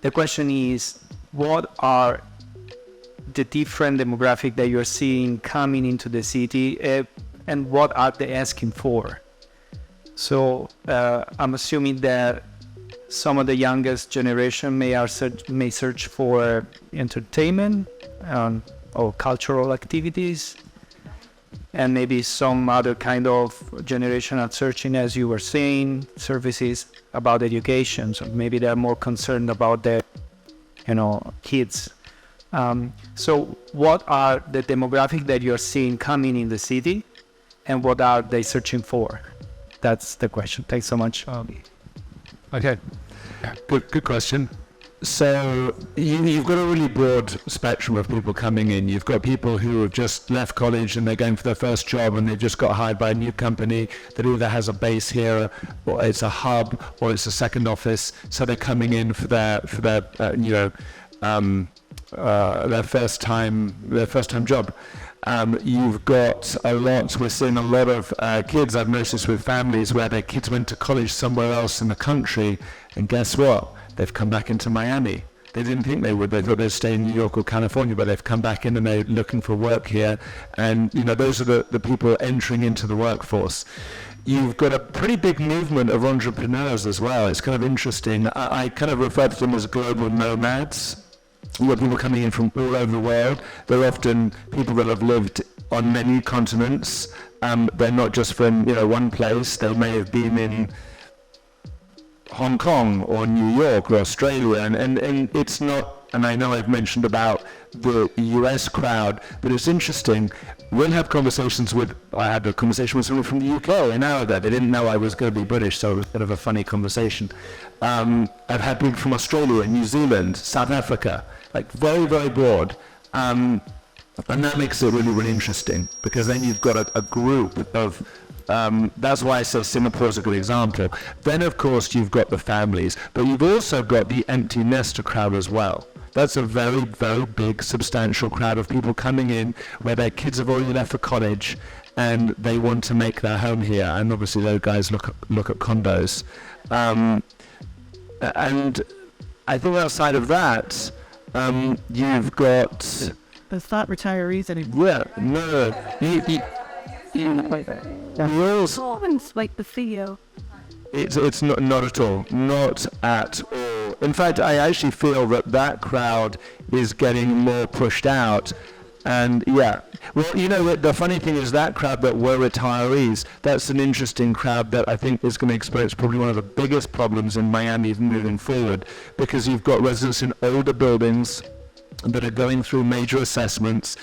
the question is, what are the different demographic that you're seeing coming into the city, and what are they asking for? So I'm assuming that some of the youngest generation may search for entertainment or cultural activities, and maybe some other kind of generation are searching, as you were saying, services about education. So maybe they're more concerned about their, kids. So what are the demographic that you're seeing coming in the city, and what are they searching for? That's the question. Thanks so much. Okay, good question. So you've got a really broad spectrum of people coming in. You've got people who have just left college and they're going for their first job, and they've just got hired by a new company that either has a base here, or it's a hub, or it's a second office. So they're coming in for their first time job. You've got we're seeing a lot of kids, I've noticed, with families where their kids went to college somewhere else in the country, and guess what? They've come back into Miami. They didn't think they would. They thought they'd stay in New York or California, but they've come back in and they're looking for work here. And, those are the people entering into the workforce. You've got a pretty big movement of entrepreneurs as well. It's kind of interesting. I kind of refer to them as global nomads. You've got people coming in from all over the world. They're often people that have lived on many continents. They're not just from, one place. They may have been in Hong Kong or New York or Australia, and it's not, and I know I've mentioned about the US crowd, but it's interesting. We'll have conversations I had a conversation with someone from the UK an hour ago. They didn't know I was going to be British, so it was a bit of a funny conversation. I've had people from Australia, New Zealand, South Africa, like very, very broad. And that makes it really, really interesting, because then you've got a group of that's why I say Singapore is a good example. Then, of course, you've got the families, but you've also got the empty nester crowd as well. That's a very, very big, substantial crowd of people coming in where their kids have already left for college and they want to make their home here. And obviously, those guys look at condos. And I think outside of that, you've got. That's not retirees anymore. Yeah, no. Like the CEO. It's not at all. Not at all. In fact, I actually feel that crowd is getting more pushed out. And yeah, well, the funny thing is that crowd that were retirees, that's an interesting crowd that I think is going to experience probably one of the biggest problems in Miami moving forward, because you've got residents in older buildings that are going through major assessments.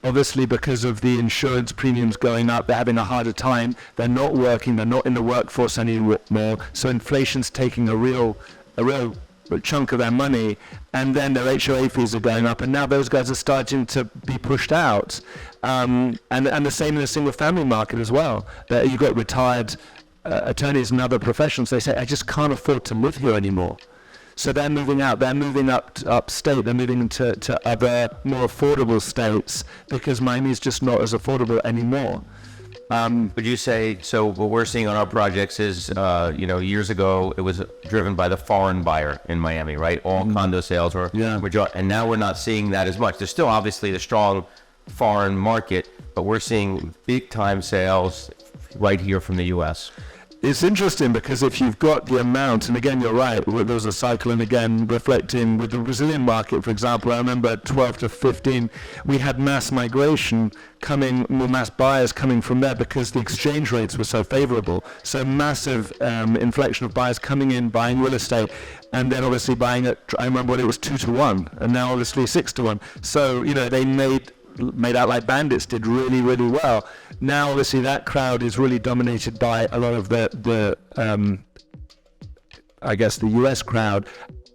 Obviously, because of the insurance premiums going up, they're having a harder time. They're not working. They're not in the workforce anymore. So inflation's taking a real chunk of their money, and then their HOA fees are going up, and now those guys are starting to be pushed out. And the same in the single-family market as well. You've got retired attorneys and other professionals. They say, I just can't afford to live here anymore. So they're moving out. They're moving upstate. They're moving to other more affordable states, because Miami is just not as affordable anymore. Would you say, so what we're seeing on our projects is, years ago it was driven by the foreign buyer in Miami, right? All condo sales were, and now we're not seeing that as much. There's still obviously the strong foreign market, but we're seeing big time sales right here from the U.S. It's interesting, because if you've got the amount, and again, you're right, there was a cycle, and again, reflecting with the Brazilian market, for example, I remember 12 to 15, we had mass migration mass buyers coming from there, because the exchange rates were so favorable. So massive inflection of buyers coming in, buying real estate, and then obviously buying it, I remember when it was 2 to 1, and now obviously 6 to 1. So, they made out like bandits, did really, really well. Now, obviously, that crowd is really dominated by a lot of the US crowd.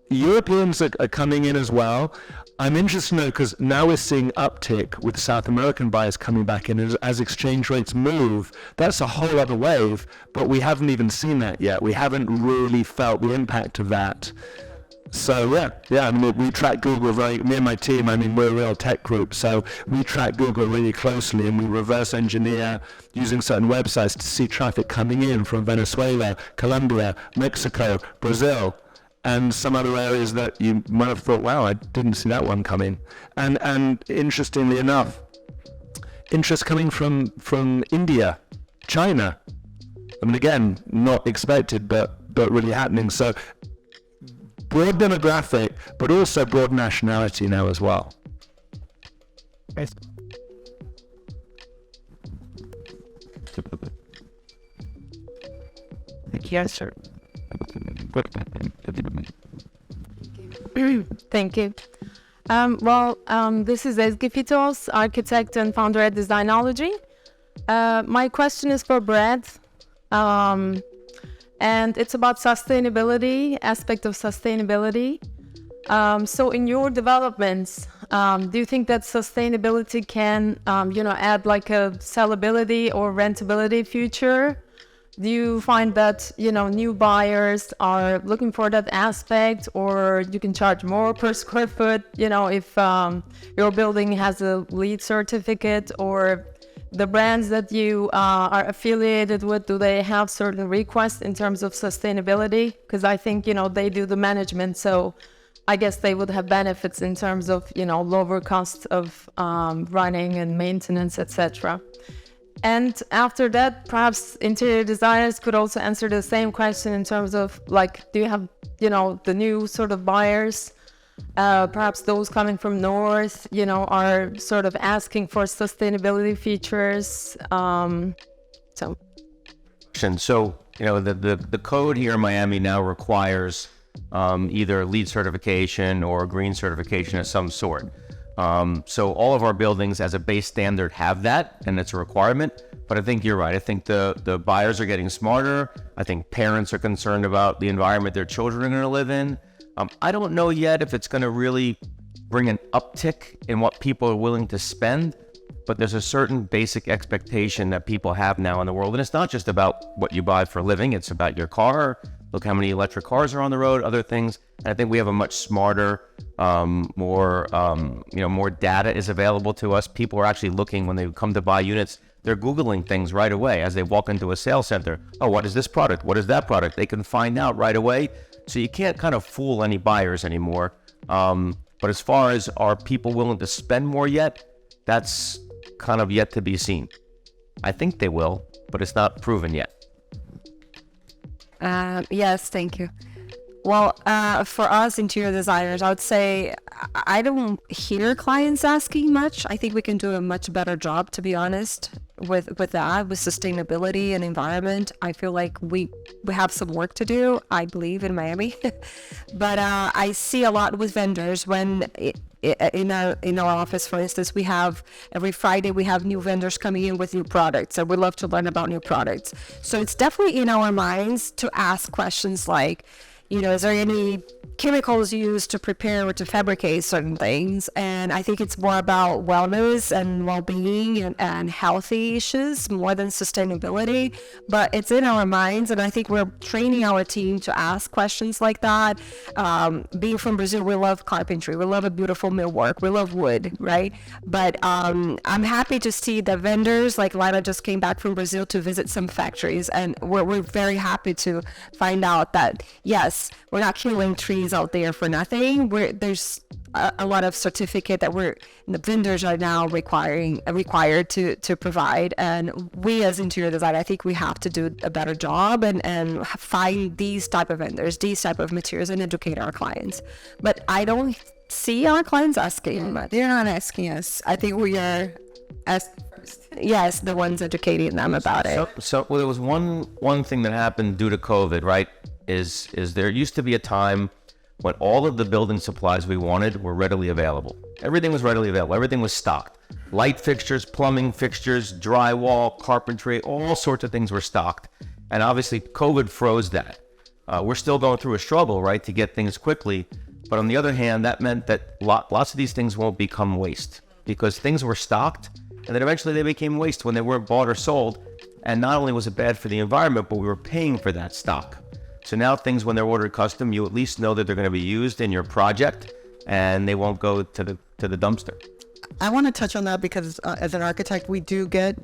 Europeans are coming in as well. I'm interested to know, because now we're seeing uptick with South American buyers coming back in as exchange rates move. That's a whole other wave, but we haven't even seen that yet. We haven't really felt the impact of that. So yeah, I mean, we track Google me and my team, we're a real tech group, so we track Google really closely, and we reverse engineer using certain websites to see traffic coming in from Venezuela, Colombia, Mexico, Brazil, and some other areas that you might have thought, wow, I didn't see that one coming. And interestingly enough, interest coming from India, China. I mean, again, not expected, but really happening. So broad demographic, but also broad nationality now as well. Yes, sir. Thank you. This is Ezgi Fitos, architect and founder at Designology. My question is for Brad, and it's about sustainability, aspect of sustainability. So in your developments, do you think that sustainability can, add like a sellability or rentability feature? Do you find that, new buyers are looking for that aspect, or you can charge more per square foot, if your building has a LEED certificate, or the brands that you are affiliated with, do they have certain requests in terms of sustainability? Because I think, they do the management, so I guess they would have benefits in terms of, lower cost of running and maintenance, etc. And after that, perhaps interior designers could also answer the same question in terms of, like, do you have, the new sort of buyers, perhaps those coming from north, are sort of asking for sustainability features. So, the code here in Miami now requires either LEED certification or green certification of some sort. So all of our buildings as a base standard have that, and it's a requirement. But I think you're right. I think the buyers are getting smarter. I think parents are concerned about the environment their children are going to live in. I don't know yet if it's going to really bring an uptick in what people are willing to spend, but there's a certain basic expectation that people have now in the world. And it's not just about what you buy for a living. It's about your car. Look how many electric cars are on the road, other things. And I think we have a much smarter, more data is available to us. People are actually looking when they come to buy units. They're Googling things right away as they walk into a sales center. Oh, what is this product? What is that product? They can find out right away. So you can't kind of fool any buyers anymore. But as far as are people willing to spend more yet, that's kind of yet to be seen. I think they will, but it's not proven yet. Yes, thank you. Well, for us interior designers, I would say I don't hear clients asking much. I think we can do a much better job, to be honest, with that, with sustainability and environment. I feel like we have some work to do, I believe, in Miami. But I see a lot with vendors when in our office, for instance, we have every Friday we have new vendors coming in with new products, and we love to learn about new products. So it's definitely in our minds to ask questions like, is there any chemicals used to prepare or to fabricate certain things? And I think it's more about wellness and well-being and healthy issues more than sustainability, but it's in our minds, and I think we're training our team to ask questions like that. Being from Brazil, we love carpentry, we love a beautiful millwork, we love wood, right? But I'm happy to see that vendors, like Lila just came back from Brazil to visit some factories, and we're very happy to find out that, yes, we're not killing trees out there for nothing. There's a lot of certificate that the vendors are now required to provide, and we as interior design, I think we have to do a better job and find these type of vendors, these type of materials, and educate our clients. But I don't see our clients asking much. They're not asking us. I think we are asking first. Yes, the ones educating them about it. So there was one thing that happened due to COVID, right? Is there used to be a time when all of the building supplies we wanted were readily available. Everything was readily available. Everything was stocked. Light fixtures, plumbing fixtures, drywall, carpentry, all sorts of things were stocked. And obviously COVID froze that. We're still going through a struggle, right, to get things quickly. But on the other hand, that meant that lots of these things won't become waste because things were stocked and then eventually they became waste when they weren't bought or sold. And not only was it bad for the environment, but we were paying for that stock. So now things, when they're ordered custom, you at least know that they're going to be used in your project and they won't go to the dumpster. I want to touch on that because as an architect, we do get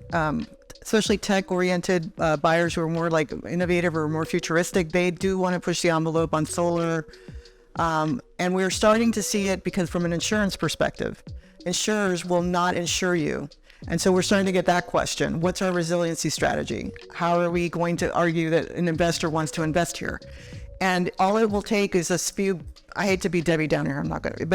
especially tech-oriented buyers who are more like innovative or more futuristic. They do want to push the envelope on solar And we're starting to see it because from an insurance perspective, insurers will not insure you. And so we're starting to get that question. What's our resiliency strategy? How are we going to argue that an investor wants to invest here? And all it will take is a few, I hate to be Debbie Downer, I'm not going to,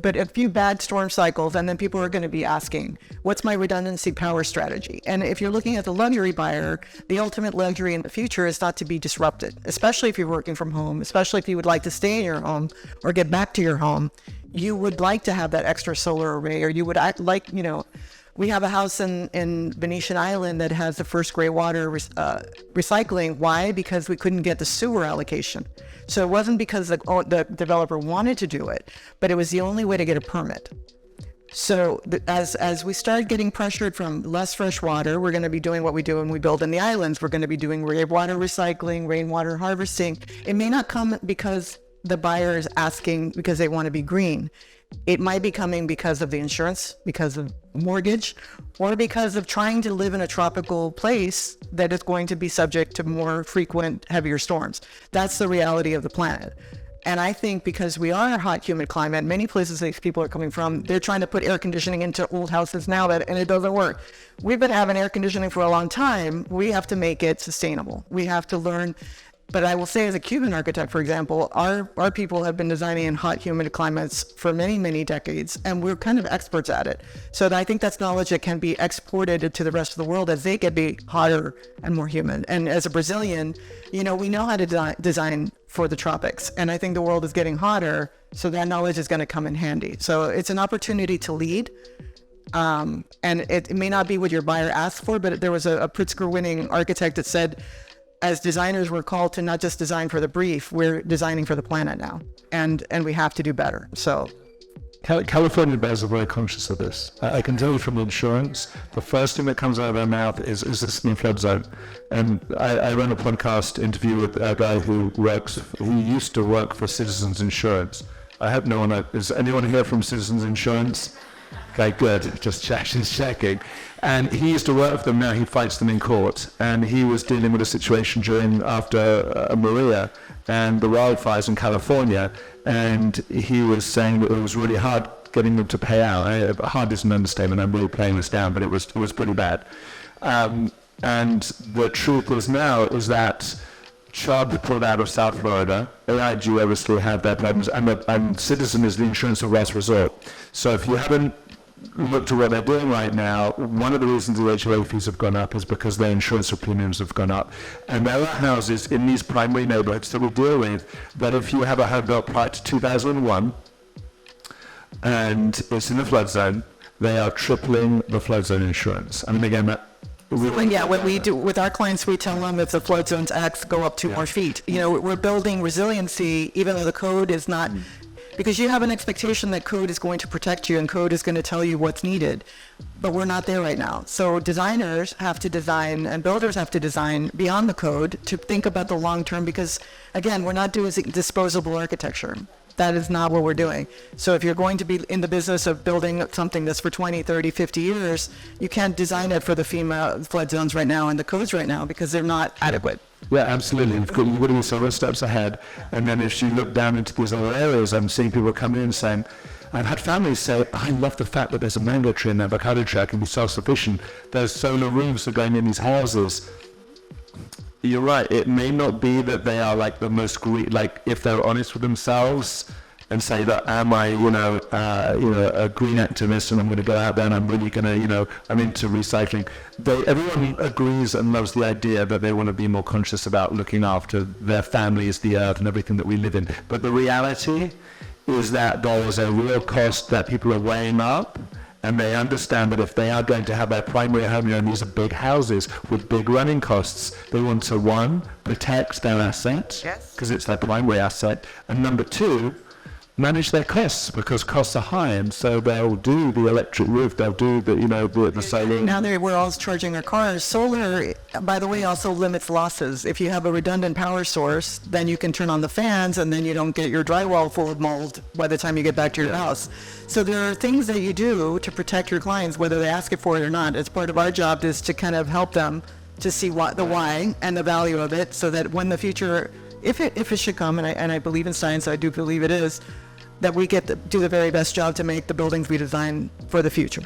but a few bad storm cycles, and then people are going to be asking, what's my redundancy power strategy? And if you're looking at the luxury buyer, the ultimate luxury in the future is not to be disrupted, especially if you're working from home, especially if you would like to stay in your home or get back to your home. You would like to have that extra solar array, or you would act like, we have a house in Venetian Island that has the first gray water recycling. Why? Because we couldn't get the sewer allocation. So it wasn't because the developer wanted to do it, but it was the only way to get a permit. So as we start getting pressured from less fresh water, we're going to be doing what we do when we build in the islands. We're going to be doing rainwater recycling, rainwater harvesting. It may not come because the buyer is asking because they want to be green. It might be coming because of the insurance, because of mortgage, or because of trying to live in a tropical place that is going to be subject to more frequent, heavier storms. That's the reality of the planet. And I think because we are a hot, humid climate, many places these people are coming from, they're trying to put air conditioning into old houses now, and it doesn't work. We've been having air conditioning for a long time. We have to make it sustainable. We have to learn. But I will say, as a Cuban architect, for example, our people have been designing in hot, humid climates for many, many decades, and we're kind of experts at it. So I think that's knowledge that can be exported to the rest of the world as they get be hotter and more humid. And as a Brazilian, we know how to design for the tropics, and I think the world is getting hotter, so that knowledge is going to come in handy. So it's an opportunity to lead. And it may not be what your buyer asked for, but there was a Pritzker-winning architect that said, as designers, we're called to not just design for the brief, we're designing for the planet now, and we have to do better. So, California bears are very conscious of this. I can tell you from insurance, the first thing that comes out of their mouth is this new flood zone. And I ran a podcast interview with a guy who used to work for Citizens Insurance. I hope no one, is anyone here from Citizens Insurance? Okay, good. Just checking. And he used to work for them. Now he fights them in court. And he was dealing with a situation after Maria and the wildfires in California. And he was saying that it was really hard getting them to pay out. Hard is an understatement. I'm really playing this down, but it was pretty bad. And the truth is that Chubb pulled out of South Florida. AIG obviously have their problems, and Citizen is the insurance of last resort. So if you haven't looked at what they're doing right now, one of the reasons the HOA fees have gone up is because their insurance premiums have gone up. And there are houses in these primary neighborhoods that we deal with that if you have a home built prior to 2001 and it's in the flood zone, they are tripling the flood zone insurance. And again, what we do with our clients, we tell them if the flood zone's X, go up 2 more feet. We're building resiliency, even though the code is not, because you have an expectation that code is going to protect you and code is going to tell you what's needed, but we're not there right now. So designers have to design and builders have to design beyond the code to think about the long term, because again, we're not doing disposable architecture. That is not what we're doing. So if you're going to be in the business of building something that's for 20, 30, 50 years, you can't design it for the FEMA flood zones right now and the codes right now because they're not adequate. Yeah, absolutely. You've got to be several steps ahead. And then if you look down into these other areas, I'm seeing people come in saying, I've had families say, I love the fact that there's a mango tree and an avocado tree, I can be self-sufficient. There's solar roofs that are going in these houses. You're right. It may not be that they are like the most green, like if they're honest with themselves and say that am I, a green activist and I'm going to go out there and I'm really going to, I'm into recycling. Everyone agrees and loves the idea that they want to be more conscious about looking after their families, the earth and everything that we live in. But the reality is that there is a real cost that people are weighing up. And they understand that if they are going to have their primary home, these are big houses with big running costs, they want to, one, protect their asset, because it's their primary asset, and number two, manage their costs, because costs are high, and so they'll do the electric roof, they'll do the solar. Now we're all charging our cars. Solar, by the way, also limits losses. If you have a redundant power source, then you can turn on the fans, and then you don't get your drywall full of mold by the time you get back to your house. So there are things that you do to protect your clients, whether they ask it for it or not. It's part of our job is to kind of help them to see the why and the value of it, so that when the future if it should come, and I believe in science, I do believe it is, that we get to do the very best job to make the buildings we design for the future.